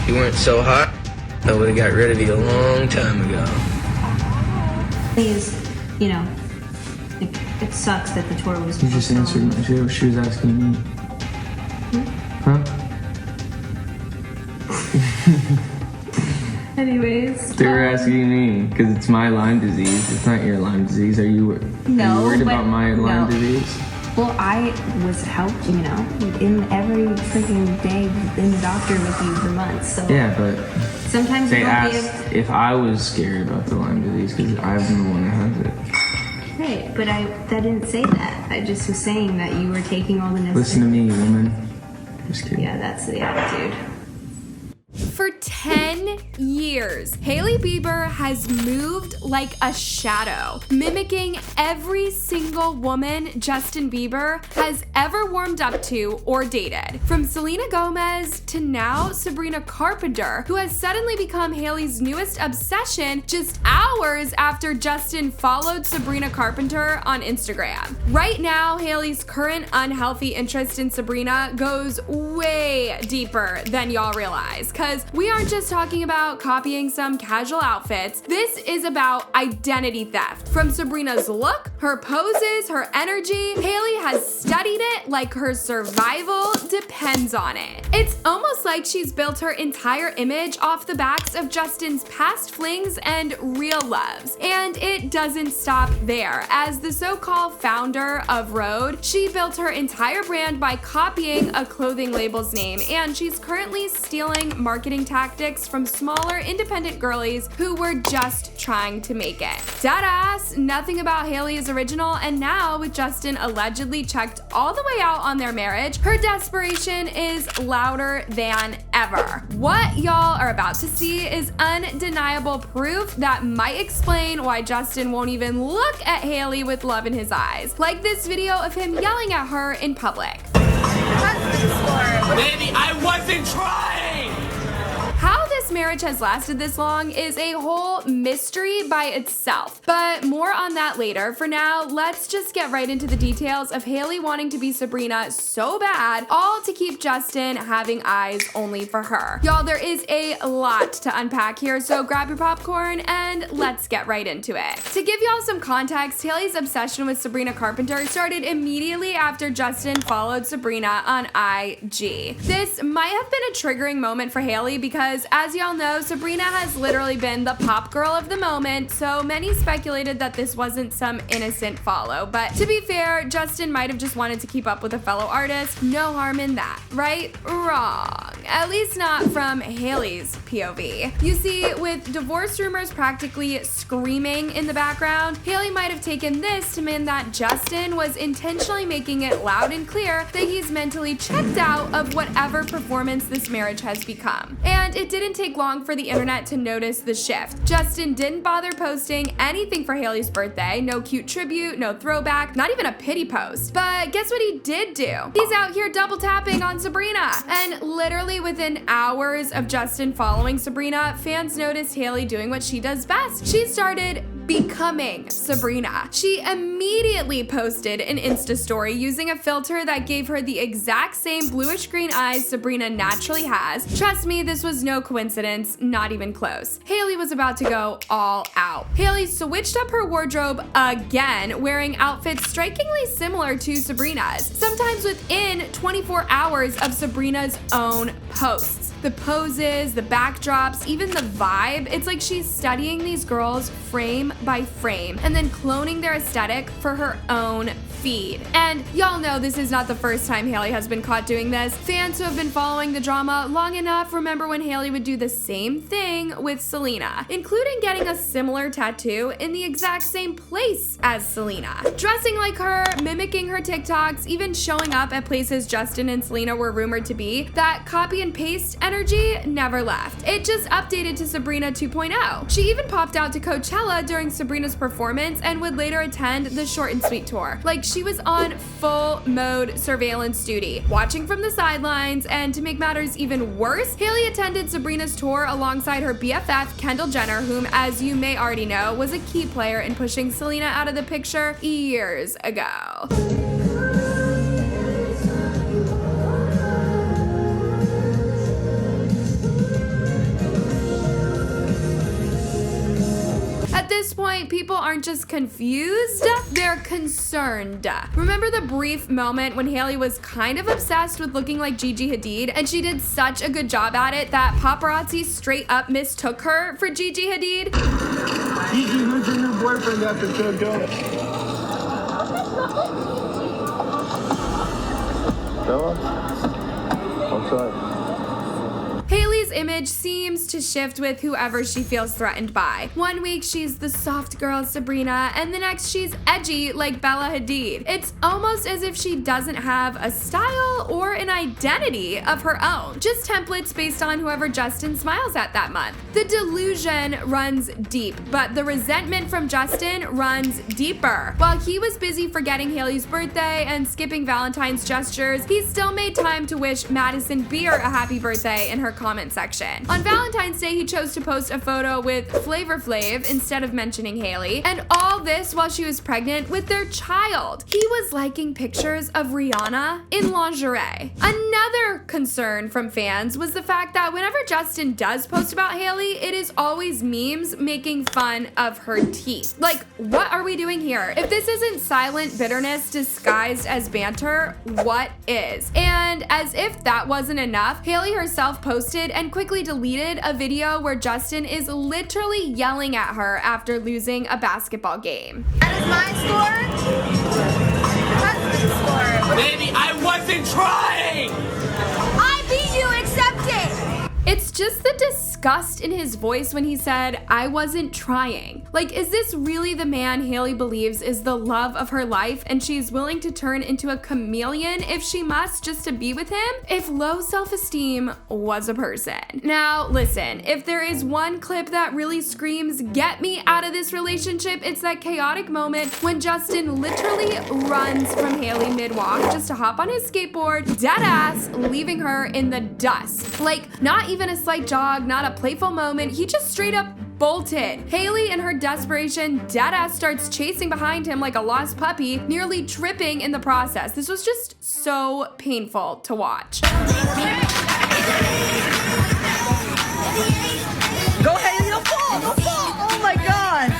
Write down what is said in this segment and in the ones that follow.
If you weren't so hot, I would have got rid of you a long time ago. Is, you know, it sucks that the tour was. You just answered. She was asking me. Huh? Anyways. They were asking me because it's my Lyme disease. It's not your Lyme disease. Are you worried about my Lyme disease? Well, I was helped, you know, in every freaking day in the doctor with you for months. So yeah, but sometimes they asked if I was scared about the Lyme disease because I'm the one that has it. Right, but that didn't say that. I just was saying that you were taking all the necessary. Listen to me, woman. Just kidding. Yeah, that's the attitude. For 10 years, Hailey Bieber has moved like a shadow, mimicking every single woman Justin Bieber has ever warmed up to or dated. From Selena Gomez to now Sabrina Carpenter, who has suddenly become Hailey's newest obsession just hours after Justin followed Sabrina Carpenter on Instagram. Right now, Hailey's current unhealthy interest in Sabrina goes way deeper than y'all realize, because we aren't just talking about copying some casual outfits. This is about identity theft. From Sabrina's look, her poses, her energy, Hailey has studied it like her survival depends on it. It's almost like she's built her entire image off the backs of Justin's past flings and real loves. And it doesn't stop there. As the so-called founder of Rhode, she built her entire brand by copying a clothing label's name, and she's currently stealing marketing tactics from smaller independent girlies who were just trying to make it. Deadass, nothing about Hailey is original, and now with Justin allegedly checked all the way out on their marriage, her desperation is louder than ever. What y'all are about to see is undeniable proof that might explain why Justin won't even look at Hailey with love in his eyes, like this video of him yelling at her in public. Baby, I wasn't trying! How this marriage has lasted this long is a whole mystery by itself, but more on that later. For now, let's just get right into the details of Hailey wanting to be Sabrina so bad, all to keep Justin having eyes only for her. Y'all, there is a lot to unpack here, so grab your popcorn and let's get right into it. To give y'all some context, Hailey's obsession with Sabrina Carpenter started immediately after Justin followed Sabrina on IG. This might have been a triggering moment for Hailey because, as y'all know, Sabrina has literally been the pop girl of the moment, so many speculated that this wasn't some innocent follow. But to be fair, Justin might have just wanted to keep up with a fellow artist. No harm in that, right? Wrong. At least not from Hailey's POV. You see, with divorce rumors practically screaming in the background, Hailey might have taken this to mean that Justin was intentionally making it loud and clear that he's mentally checked out of whatever performance this marriage has become. And it didn't take long for the internet to notice the shift. Justin didn't bother posting anything for Hailey's birthday, no cute tribute, no throwback, not even a pity post. But guess what he did do? He's out here double tapping on Sabrina. And literally within hours of Justin following Sabrina, fans noticed Hailey doing what she does best. She started becoming Sabrina. She immediately posted an Insta story using a filter that gave her the exact same bluish green eyes Sabrina naturally has. Trust me, this was no coincidence, not even close. Hailey was about to go all out. Hailey switched up her wardrobe again, wearing outfits strikingly similar to Sabrina's, sometimes within 24 hours of Sabrina's own posts. The poses, the backdrops, even the vibe, it's like she's studying these girls frame by frame and then cloning their aesthetic for her own feed. And y'all know this is not the first time Hailey has been caught doing this. Fans who have been following the drama long enough remember when Hailey would do the same thing with Selena, including getting a similar tattoo in the exact same place as Selena. Dressing like her, mimicking her TikToks, even showing up at places Justin and Selena were rumored to be. That copy and paste energy never left. It just updated to Sabrina 2.0. She even popped out to Coachella during Sabrina's performance and would later attend the Short and Sweet tour. Like, she was on full mode surveillance duty, watching from the sidelines. And to make matters even worse, Hailey attended Sabrina's tour alongside her BFF, Kendall Jenner, whom, as you may already know, was a key player in pushing Selena out of the picture years ago. point, people aren't just confused, they're concerned. Remember the brief moment when Hailey was kind of obsessed with looking like Gigi Hadid, and she did such a good job at it that paparazzi straight up mistook her for Gigi Hadid? Gigi, who's your new boyfriend after Jojo? Bella? Outside. Hailey's image seems to shift with whoever she feels threatened by. One week she's the soft girl Sabrina, and the next she's edgy like Bella Hadid. It's almost as if she doesn't have a style or an identity of her own, just templates based on whoever Justin smiles at that month. The delusion runs deep, but the resentment from Justin runs deeper. While he was busy forgetting Hailey's birthday and skipping Valentine's gestures, he still made time to wish Madison Beer a happy birthday in her comment section. On Valentine's Day, he chose to post a photo with Flavor Flav instead of mentioning Hailey, and all this while she was pregnant with their child. He was liking pictures of Rihanna in lingerie. Another concern from fans was the fact that whenever Justin does post about Hailey, it is always memes making fun of her teeth. Like, what are we doing here? If this isn't silent bitterness disguised as banter, what is? And as if that wasn't enough, Hailey herself posted and quickly deleted a video where Justin is literally yelling at her after losing a basketball game. That is my score. Husband's score. Baby, I wasn't trying! I beat you, accept it! It's just the disgust in his voice when he said, "I wasn't trying." Like, is this really the man Hailey believes is the love of her life and she's willing to turn into a chameleon if she must just to be with him? If low self-esteem was a person. Now, listen, if there is one clip that really screams, "Get me out of this relationship," it's that chaotic moment when Justin literally runs from Hailey mid-walk just to hop on his skateboard, deadass, leaving her in the dust. Like, not even a slight jog, not a playful moment, he just straight up bolted. Hailey, in her desperation, deadass starts chasing behind him like a lost puppy, nearly tripping in the process. This was just so painful to watch. Go Hailey, don't fall, don't fall! Oh my god!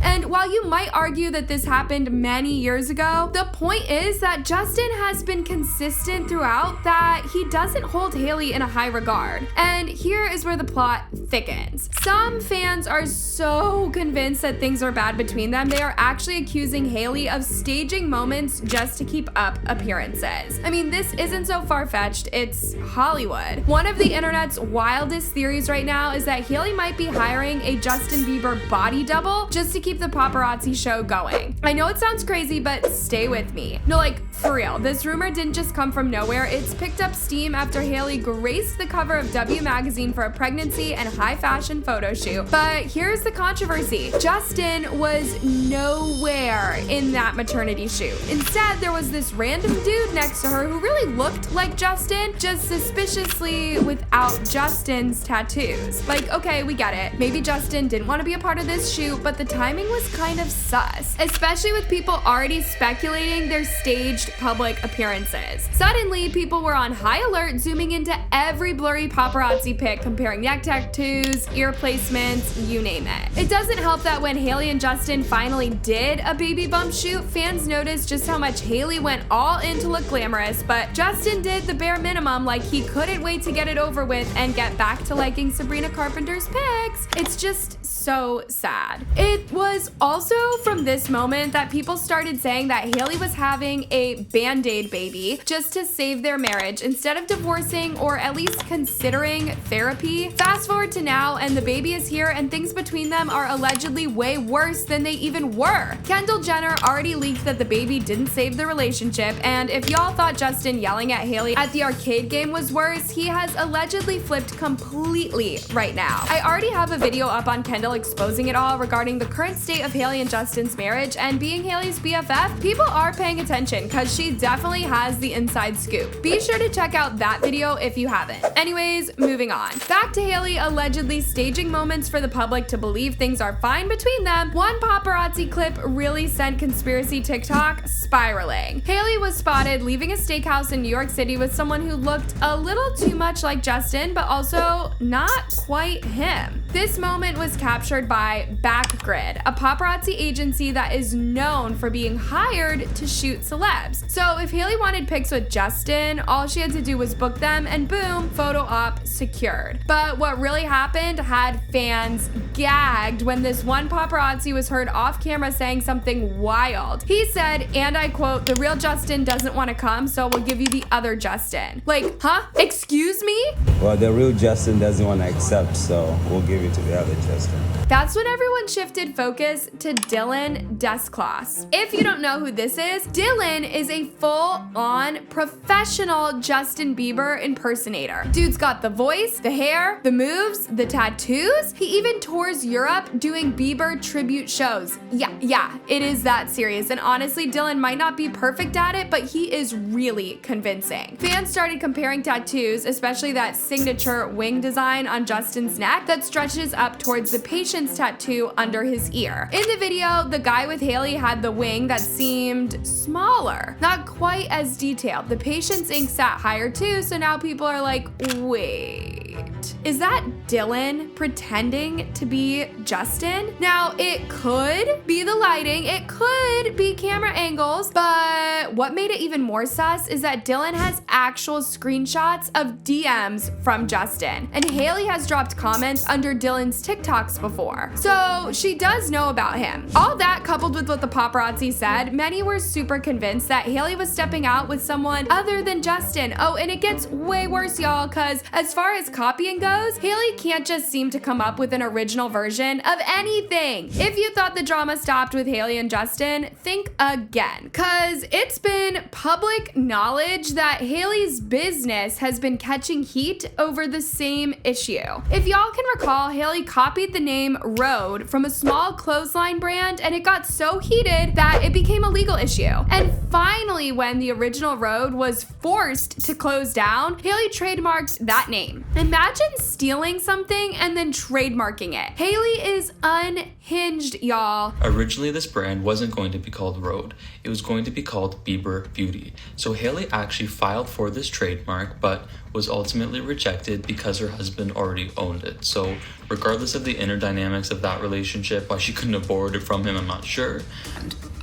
And while you might argue that this happened many years ago, the point is that Justin has been consistent throughout that he doesn't hold Hailey in a high regard. And here is where the plot thickens. Some fans are so convinced that things are bad between them, they are actually accusing Hailey of staging moments just to keep up appearances. I mean, this isn't so far-fetched, it's Hollywood. One of the internet's wildest theories right now is that Hailey might be hiring a Justin Bieber body double just to keep the paparazzi show going. I know it sounds crazy, but stay with me. No, like, for real, this rumor didn't just come from nowhere. It's picked up steam after Hailey graced the cover of W magazine for a pregnancy and high fashion photo shoot. But here's the controversy. Justin was nowhere in that maternity shoot. Instead, there was this random dude next to her who really looked like Justin, just suspiciously without Justin's tattoos. Like, okay, we get it. Maybe Justin didn't want to be a part of this shoot, but the timing was kind of sus, especially with people already speculating their staged public appearances. Suddenly, people were on high alert, zooming into every blurry paparazzi pic, comparing neck tattoos, ear placements, you name it. It doesn't help that when Hailey and Justin finally did a baby bump shoot, fans noticed just how much Hailey went all in to look glamorous, but Justin did the bare minimum, like he couldn't wait to get it over with and get back to liking Sabrina Carpenter's pics. It's just so sad. It was also from this moment that people started saying that Hailey was having a band-aid baby just to save their marriage instead of divorcing or at least considering therapy. Fast forward to now and the baby is here and things between them are allegedly way worse than they even were. Kendall Jenner already leaked that the baby didn't save the relationship, and if y'all thought Justin yelling at Hailey at the arcade game was worse, he has allegedly flipped completely right now. I already have a video up on Kendall exposing it all regarding the current state of Hailey and Justin's marriage, and being Hailey's BFF, people are paying attention because she definitely has the inside scoop. Be sure to check out that video if you haven't. Anyways, moving on. Back to Hailey allegedly staging moments for the public to believe things are fine between them. One paparazzi clip really sent conspiracy TikTok spiraling. Hailey was spotted leaving a steakhouse in New York City with someone who looked a little too much like Justin, but also not quite him. This moment was captured by Backgrid, a paparazzi agency that is known for being hired to shoot celebs. So if Hailey wanted pics with Justin, all she had to do was book them and boom, photo op secured. But what really happened had fans gagged when this one paparazzi was heard off camera saying something wild. He said, and I quote, "The real Justin doesn't want to come, so we'll give you the other Justin." Like, huh? Excuse me? Well, the real Justin doesn't want to accept, so we'll give it to the other Justin. That's when everyone shifted focus to Dylan Desclass. If you don't know who this is, Dylan is a full-on professional Justin Bieber impersonator. Dude's got the voice, the hair, the moves, the tattoos. He even tours Europe doing Bieber tribute shows. Yeah, it is that serious. And honestly, Dylan might not be perfect at it, but he is really convincing. Fans started comparing tattoos, especially that signature wing design on Justin's neck that stretches up towards the patient's tattoo under his ear. In the video, the guy with Hailey had the wing that seemed smaller, not quite as detailed. The patient's ink sat higher too, so now people are like, wait, is that Dylan pretending to be Justin? Now, it could be the lighting, it could be camera angles, but what made it even more sus is that Dylan has actual screenshots of DMs from Justin, and Hailey has dropped comments under Dylan's TikToks before. So she does know about him. All that coupled with what the paparazzi said, many were super convinced that Hailey was stepping out with someone other than Justin. Oh, and it gets way worse, y'all, because as far as copying goes, Hailey can't just seem to come up with an original version of anything. If you thought the drama stopped with Hailey and Justin, think again, because it's been public knowledge that Hailey's business has been catching heat over the same issue. If y'all can recall, Hailey copied the name Rhode from a small clothesline brand, and it got so heated that it became a legal issue. And finally, when the original Rhode was forced to close down, Hailey trademarked that name. Imagine stealing something and then trademarking it. Hailey is unhinged, y'all. Originally, this brand wasn't going to be called Rhode. It was going to be called Bieber Beauty. So Hailey actually filed for this trademark, but was ultimately rejected because her husband already owned it. So regardless of the inner dynamics of that relationship, why she couldn't have borrowed it from him, I'm not sure.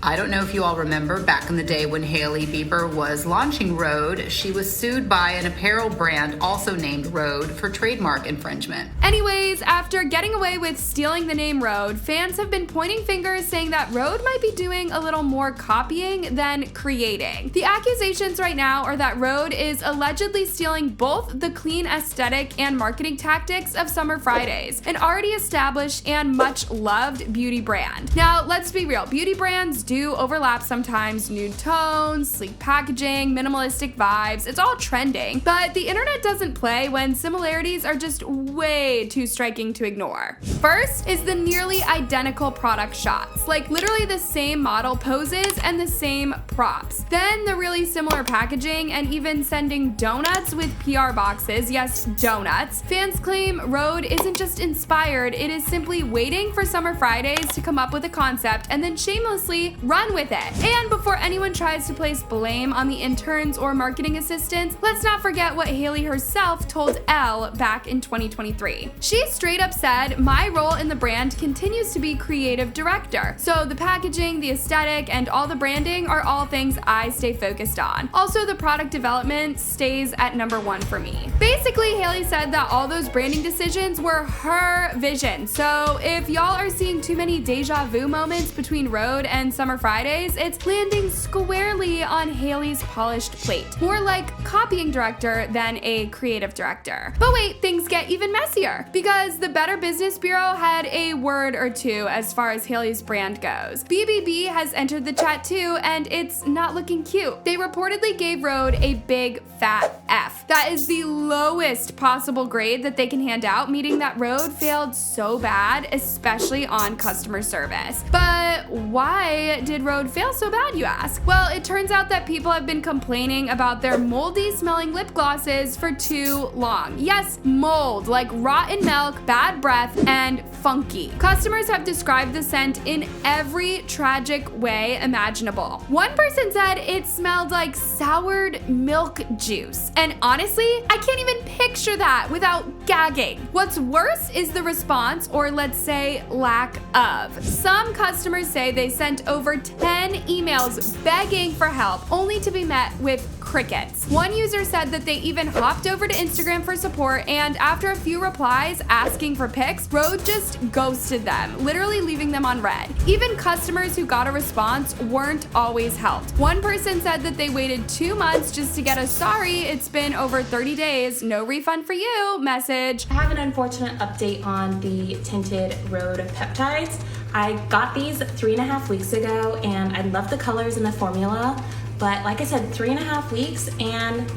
I don't know if you all remember back in the day when Hailey Bieber was launching Rhode, she was sued by an apparel brand also named Rhode for trademark infringement. Anyways, after getting away with stealing the name Rhode, fans have been pointing fingers saying that Rhode might be doing a little more copying than creating. The accusations right now are that Rhode is allegedly stealing both the clean aesthetic and marketing tactics of Summer Fridays, an already established and much loved beauty brand. Now, let's be real, beauty brands do overlap sometimes. Nude tones, sleek packaging, minimalistic vibes, it's all trending, but the internet doesn't play when similarities are just way too striking to ignore. First is the nearly identical product shots, like literally the same model poses and the same props. Then the really similar packaging and even sending donuts with PR boxes, yes, donuts. Fans claim Rhode isn't just inspired, it is simply waiting for Summer Fridays to come up with a concept and then shamelessly run with it. And before anyone tries to place blame on the interns or marketing assistants, let's not forget what Hailey herself told Elle back in 2023. She straight up said, "My role in the brand continues to be creative director. So the packaging, the aesthetic, and all the branding are all things I stay focused on. Also, the product development stays at #1 for me." Basically, Hailey said that all those branding decisions were her vision. So if y'all are seeing too many deja vu moments between Rhode and Summer Fridays, it's landing squarely on Hailey's polished plate. More like copying director than a creative director. But wait, things get even messier, because the Better Business Bureau had a word or two as far as Hailey's brand goes. BBB has entered the chat too, and it's not looking cute. They reportedly gave Rhode a big fat F. That is the lowest possible grade that they can hand out, meaning that Rhode failed so bad, especially on customer service. But why did Rhode fail so bad, you ask? Well, it turns out that people have been complaining about their moldy smelling lip glosses for too long. Yes, mold, like rotten milk, bad breath, and funky. Customers have described the scent in every tragic way imaginable. One person said it smelled like soured milk juice. And honestly, I can't even picture that without gagging. What's worse is the response, or let's say lack of. Some customers say they sent over 10 emails begging for help, only to be met with crickets. One user said that they even hopped over to Instagram for support, and after a few replies asking for pics, Rhode just ghosted them, literally leaving them on red. Even customers who got a response weren't always helped. One person said that they waited 2 months just to get a "sorry, it's been over 30 days, no refund for you" message. I have an unfortunate update on the tinted Rhode peptides. I got these 3.5 weeks ago, and I love the colors and the formula, but like I said, 3.5 weeks, and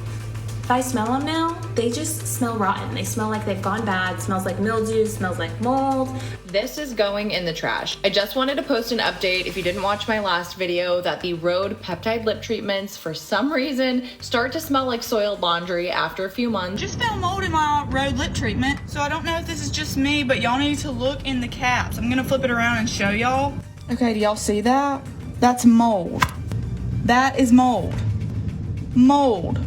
if I smell them now, they just smell rotten. They smell like they've gone bad, smells like mildew, smells like mold. This is going in the trash. I just wanted to post an update, if you didn't watch my last video, that the Rhode peptide lip treatments for some reason start to smell like soiled laundry after a few months. Just found mold in my Rhode lip treatment, so I don't know if this is just me, but y'all need to look in the caps. I'm gonna flip it around and show y'all. Okay, do y'all see that? That's mold. That is mold. Mold.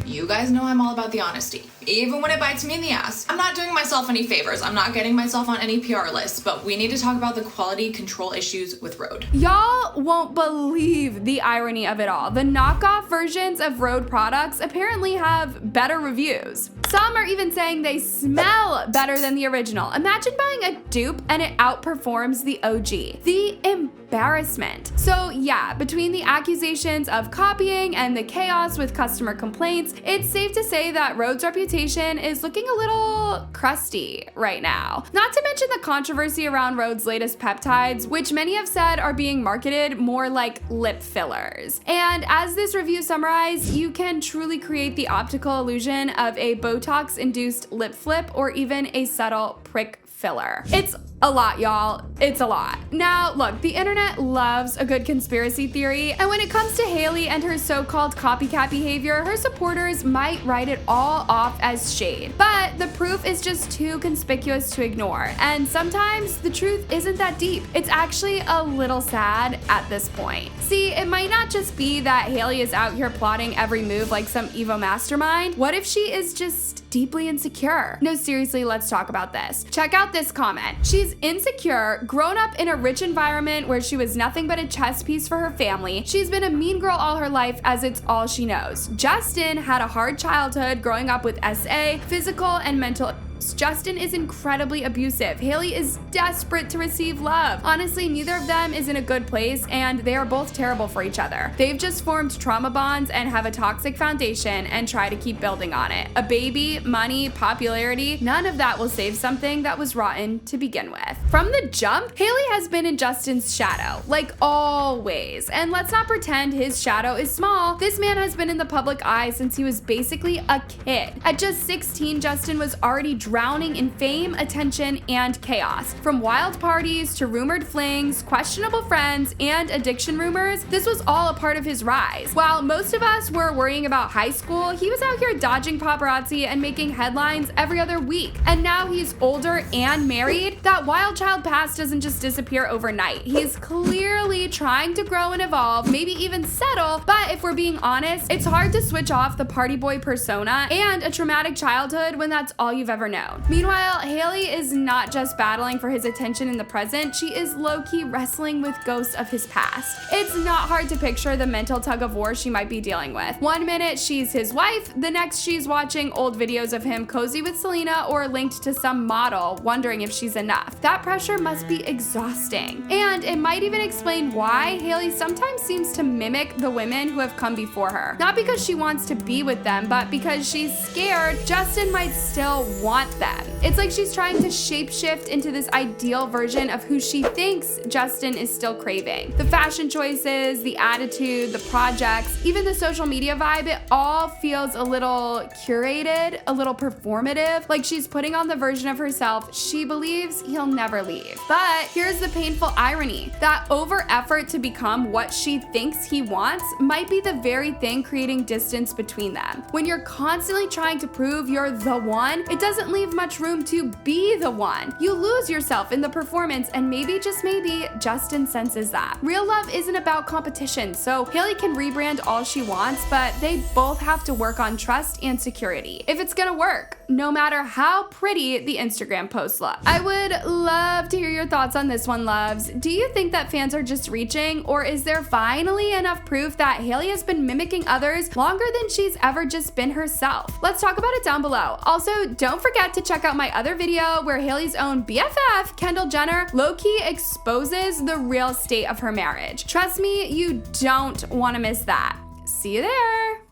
You guys know I'm all about the honesty, even when it bites me in the ass. I'm not doing myself any favors. I'm not getting myself on any PR lists, but we need to talk about the quality control issues with Rhode. Y'all won't believe the irony of it all. The knockoff versions of Rhode products apparently have better reviews. Some are even saying they smell better than the original. Imagine buying a dupe and it outperforms the OG. The embarrassment. So yeah, between the accusations of copying and the chaos with customer complaints, it's safe to say that Rhode's reputation is looking a little crusty right now. Not to mention the controversy around Rhode's latest peptides, which many have said are being marketed more like lip fillers. And as this review summarized, you can truly create the optical illusion of a Botox-induced lip flip or even a subtle prick filler. It's a lot, y'all. It's a lot. Now, look, the internet loves a good conspiracy theory, and when it comes to Hailey and her so-called copycat behavior, her supporters might write it all off as shade. But the proof is just too conspicuous to ignore, and sometimes the truth isn't that deep. It's actually a little sad at this point. See, it might not just be that Hailey is out here plotting every move like some evil mastermind. What if she is just deeply insecure? No, seriously, let's talk about this. Check out this comment. She's insecure, grown up in a rich environment where she was nothing but a chess piece for her family. She's been a mean girl all her life as it's all she knows. Justin had a hard childhood growing up with SA, physical and mental. Justin is incredibly abusive. Hailey is desperate to receive love. Honestly, neither of them is in a good place, and they are both terrible for each other. They've just formed trauma bonds and have a toxic foundation and try to keep building on it. A baby, money, popularity, none of that will save something that was rotten to begin with. From the jump, Hailey has been in Justin's shadow, like always. And let's not pretend his shadow is small. This man has been in the public eye since he was basically a kid. At just 16, Justin was already drowning in fame, attention, and chaos. From wild parties to rumored flings, questionable friends, and addiction rumors, this was all a part of his rise. While most of us were worrying about high school, he was out here dodging paparazzi and making headlines every other week. And now he's older and married. That wild child past doesn't just disappear overnight. He's clearly trying to grow and evolve, maybe even settle, but if we're being honest, it's hard to switch off the party boy persona and a traumatic childhood when that's all you've ever known. Meanwhile, Hailey is not just battling for his attention in the present, she is low-key wrestling with ghosts of his past. It's not hard to picture the mental tug-of-war she might be dealing with. One minute she's his wife, the next she's watching old videos of him cozy with Selena or linked to some model, wondering if she's enough. That pressure must be exhausting. And it might even explain why Hailey sometimes seems to mimic the women who have come before her. Not because she wants to be with them, but because she's scared Justin might still want them. It's like she's trying to shapeshift into this ideal version of who she thinks Justin is still craving. The fashion choices, the attitude, the projects, even the social media vibe, it all feels a little curated, a little performative, like she's putting on the version of herself she believes he'll never leave. But here's the painful irony. That over effort to become what she thinks he wants might be the very thing creating distance between them. When you're constantly trying to prove you're the one, it doesn't don't leave much room to be the one. You lose yourself in the performance, and maybe, just maybe, Justin senses that. Real love isn't about competition, so Hailey can rebrand all she wants, but they both have to work on trust and security if it's gonna work, no matter how pretty the Instagram posts look. I would love to hear your thoughts on this one, loves. Do you think that fans are just reaching, or is there finally enough proof that Hailey has been mimicking others longer than she's ever just been herself? Let's talk about it down below. Also, don't forget to check out my other video where Hailey's own BFF, Kendall Jenner, low-key exposes the real state of her marriage. Trust me, you don't want to miss that. See you there.